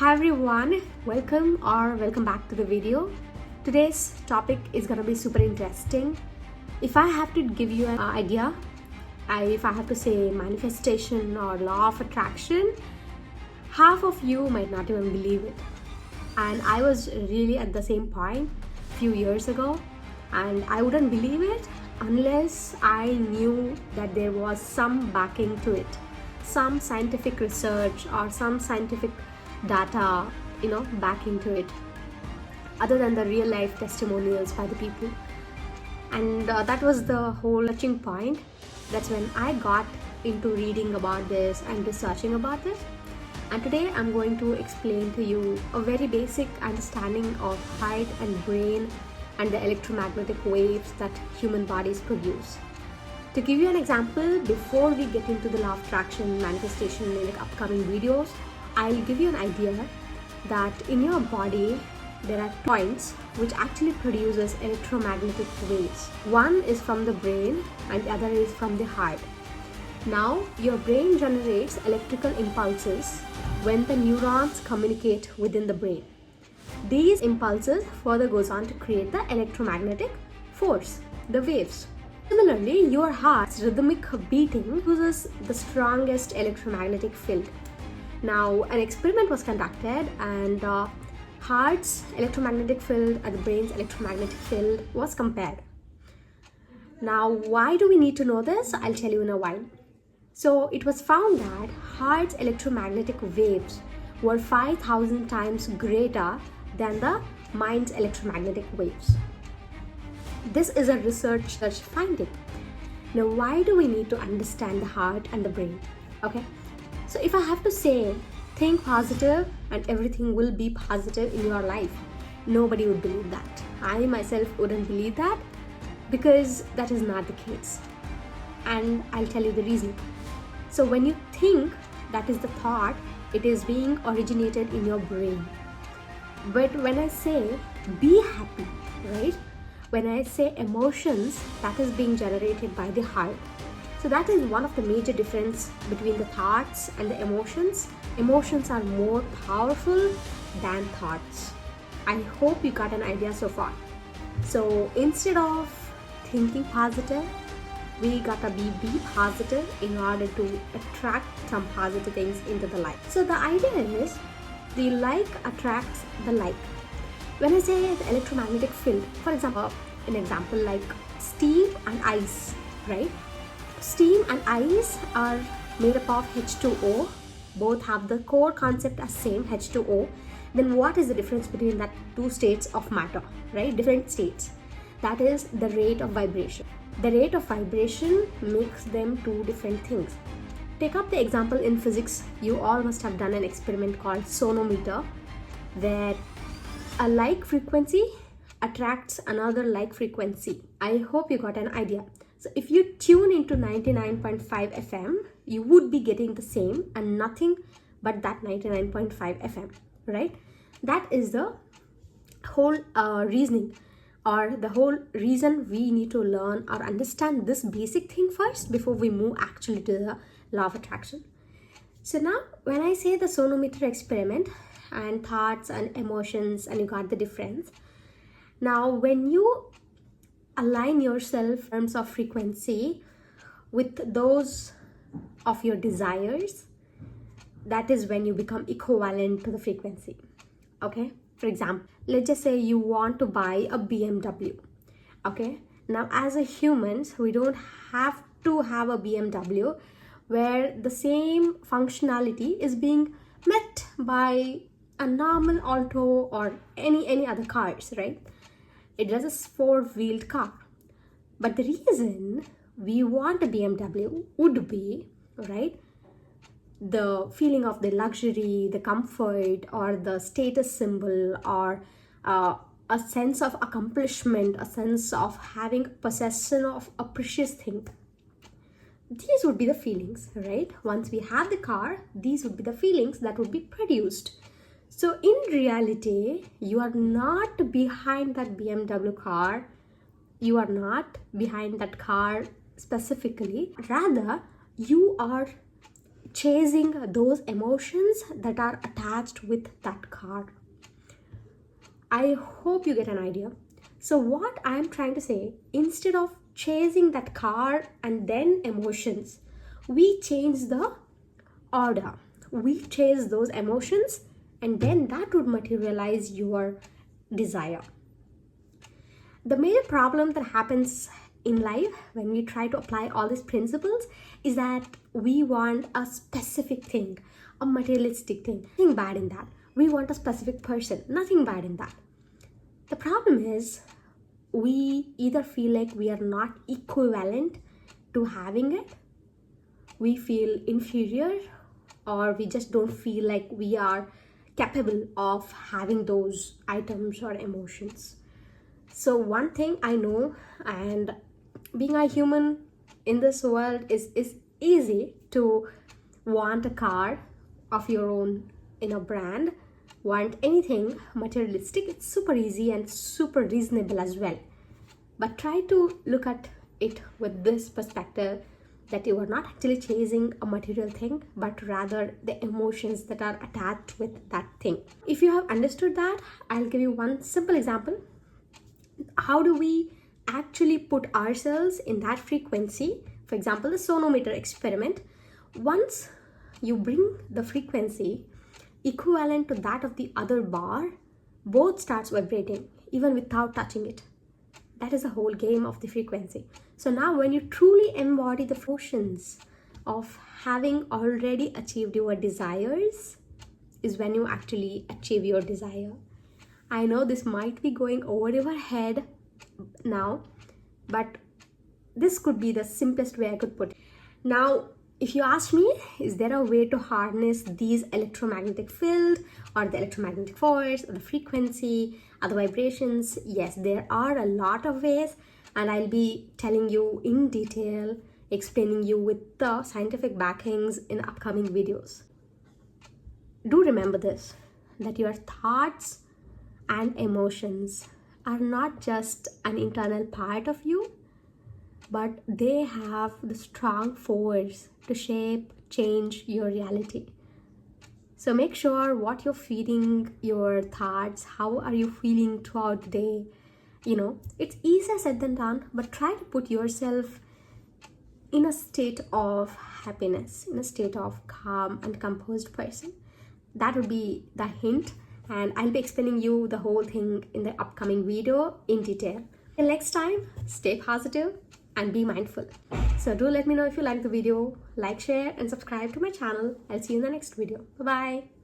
Hi everyone, welcome back to the video. Today's topic is gonna be super interesting. If I have to give you an idea, if I have to say manifestation or law of attraction, half of you might not even believe it. And I was really at the same point a few years ago, and I wouldn't believe it unless I knew that there was some backing to it, some scientific research or some scientific data, backing to it, other than the real life testimonials by the people. And that was the whole touching point. That's when I got into reading about this and researching about this. And today I'm going to explain to you a very basic understanding of heart and brain and the electromagnetic waves that human bodies produce. To give you an example, before we get into the law of attraction manifestation in the upcoming videos, I'll give you an idea that in your body there are points which actually produces electromagnetic waves. One is from the brain and the other is from the heart. Now your brain generates electrical impulses when the neurons communicate within the brain. These impulses further goes on to create the electromagnetic force, the waves. Similarly, your heart's rhythmic beating uses the strongest electromagnetic field. Now, an experiment was conducted and heart's electromagnetic field and the brain's electromagnetic field was compared. Now, why do we need to know this? I'll tell you in a while. So, it was found that heart's electromagnetic waves were 5,000 times greater than the mind's electromagnetic waves. This is a research finding. Now, why do we need to understand the heart and the brain? Okay. So if I have to say, think positive and everything will be positive in your life, nobody would believe that. I myself wouldn't believe that because that is not the case. And I'll tell you the reason. So when you think, that is the thought, it is being originated in your brain. But when I say be happy, right? When I say emotions, that is being generated by the heart. So that is one of the major difference between the thoughts and the emotions. Emotions are more powerful than thoughts. I hope you got an idea so far. So instead of thinking positive, we gotta be positive in order to attract some positive things into the life. So the idea is the like attracts the like. When I say the electromagnetic field, for example, an example like steam and ice, right? Steam and ice are made up of H2O. Both have the core concept as same, H2O. Then what is the difference between that two states of matter, right? Different states. That is the rate of vibration. The rate of vibration makes them two different things. Take up the example in physics. You all must have done an experiment called sonometer, where a like frequency attracts another like frequency. I hope you got an idea. So if you tune into 99.5 FM, you would be getting the same and nothing but that 99.5 FM, right? That is the whole reasoning, or the whole reason we need to learn or understand this basic thing first before we move actually to the law of attraction. So now when I say the sonometer experiment and thoughts and emotions, and you got the difference. Now when you align yourself in terms of frequency with those of your desires, that is when you become equivalent to the frequency. Okay, for example, let's just say you want to buy a BMW. Okay, now as a humans, we don't have to have a BMW where the same functionality is being met by a normal Alto or any other cars, right? It is a four-wheeled car. But the reason we want a BMW would be, right, the feeling of the luxury, the comfort, or the status symbol, or a sense of accomplishment, a sense of having possession of a precious thing. These would be the feelings, right? Once we have the car, these would be the feelings that would be produced. So in reality, you are not behind that BMW car. You are not behind that car specifically. Rather, you are chasing those emotions that are attached with that card. I hope you get an idea. So what I'm trying to say, instead of chasing that card and then emotions, we change the order. We chase those emotions and then that would materialize your desire. The major problem that happens in life when we try to apply all these principles is that we want a specific thing, a materialistic thing. Nothing bad in that. We want a specific person. Nothing bad in that. The problem is we either feel like we are not equivalent to having it, we feel inferior, or we just don't feel like we are capable of having those items or emotions. So one thing I know, and being a human in this world is easy to want a car of your own in a brand, want anything materialistic. It's super easy and super reasonable as well. But try to look at it with this perspective, that you are not actually chasing a material thing, but rather the emotions that are attached with that thing. If you have understood that, I'll give you one simple example. How do we actually put ourselves in that frequency? For example, the sonometer experiment. Once you bring the frequency equivalent to that of the other bar, both starts vibrating even without touching it. That is the whole game of the frequency. So now when you truly embody the emotions of having already achieved your desires is when you actually achieve your desire. I know this might be going over your head now, but this could be the simplest way I could put it. Now, if you ask me, is there a way to harness these electromagnetic field or the electromagnetic force or the frequency or the vibrations? Yes, there are a lot of ways, and I'll be telling you in detail, explaining you with the scientific backings in upcoming videos. Do remember this, that your thoughts and emotions are not just an internal part of you, but they have the strong force to shape, change your reality. So make sure what you're feeding your thoughts, how are you feeling throughout the day. It's easier said than done, but try to put yourself in a state of happiness, in a state of calm and composed person. That would be the hint, and I'll be explaining you the whole thing in the upcoming video in detail. Till next time, stay positive and be mindful. So do let me know if you like the video, like, share and subscribe to my channel. I'll see you in the next video. Bye-bye.